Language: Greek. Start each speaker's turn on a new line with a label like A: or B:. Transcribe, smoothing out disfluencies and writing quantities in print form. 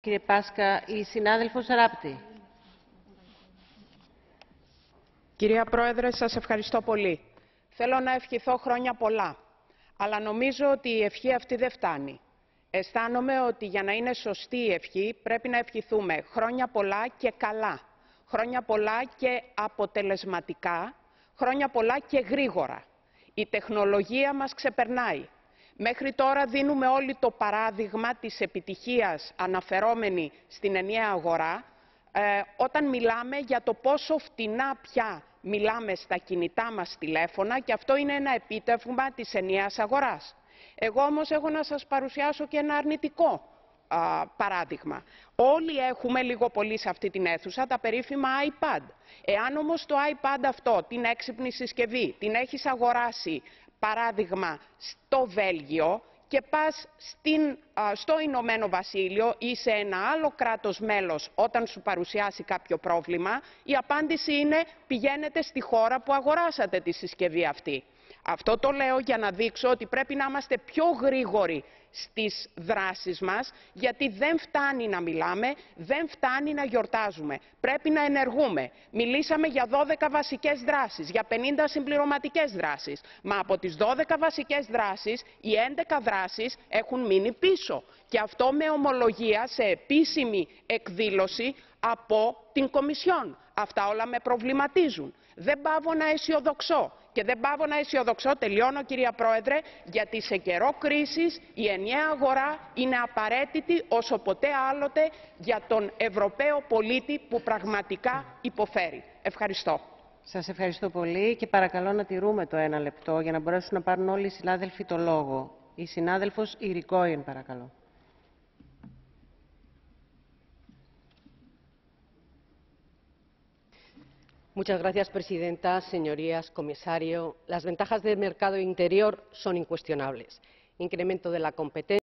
A: Κύριε Πάσκα, η συνάδελφος Ράπτη.
B: Κυρία Πρόεδρε, σας ευχαριστώ πολύ. Θέλω να ευχηθώ χρόνια πολλά, αλλά νομίζω ότι η ευχή αυτή δεν φτάνει. Αισθάνομαι ότι για να είναι σωστή η ευχή πρέπει να ευχηθούμε χρόνια πολλά και καλά, χρόνια πολλά και αποτελεσματικά, χρόνια πολλά και γρήγορα. Η τεχνολογία μας ξεπερνάει. Μέχρι τώρα δίνουμε όλοι το παράδειγμα της επιτυχίας αναφερόμενη στην ενιαία αγορά, όταν μιλάμε για το πόσο φτηνά πια μιλάμε στα κινητά μας τηλέφωνα, και αυτό είναι ένα επίτευγμα της ενιαίας αγοράς. Εγώ όμως έχω να σας παρουσιάσω και ένα αρνητικό παράδειγμα. Όλοι έχουμε λίγο πολύ σε αυτή την αίθουσα τα περίφημα iPad. Εάν όμως το iPad αυτό, την έξυπνη συσκευή, την έχεις αγοράσει, παράδειγμα, στο Βέλγιο και πας στο Ηνωμένο Βασίλειο ή σε ένα άλλο κράτος μέλος όταν σου παρουσιάσει κάποιο πρόβλημα, η απάντηση είναι πηγαίνετε στη χώρα που αγοράσατε τη συσκευή αυτή. Αυτό το λέω για να δείξω ότι πρέπει να είμαστε πιο γρήγοροι στις δράσεις μας, γιατί δεν φτάνει να μιλάμε, δεν φτάνει να γιορτάζουμε. Πρέπει να ενεργούμε. Μιλήσαμε για 12 βασικές δράσεις, για 50 συμπληρωματικές δράσεις. Μα από τις 12 βασικές δράσεις, οι 11 δράσεις έχουν μείνει πίσω. Και αυτό με ομολογία σε επίσημη εκδήλωση από την Κομισιόν. Αυτά όλα με προβληματίζουν. Δεν παύω να αισιοδοξώ. Και δεν παύω να αισιοδοξώ, τελειώνω κυρία Πρόεδρε, γιατί σε καιρό κρίσης η ενιαία αγορά είναι απαραίτητη όσο ποτέ άλλοτε για τον Ευρωπαίο πολίτη που πραγματικά υποφέρει. Ευχαριστώ.
A: Σας ευχαριστώ πολύ και παρακαλώ να τηρούμε το 1 λεπτό για να μπορέσουν να πάρουν όλοι οι συνάδελφοι το λόγο. Η συνάδελφος Irigoyen, παρακαλώ.
C: Señora presidenta, señorías, comisario, las ventajas del mercado interior son incuestionables. Incremento de la competencia.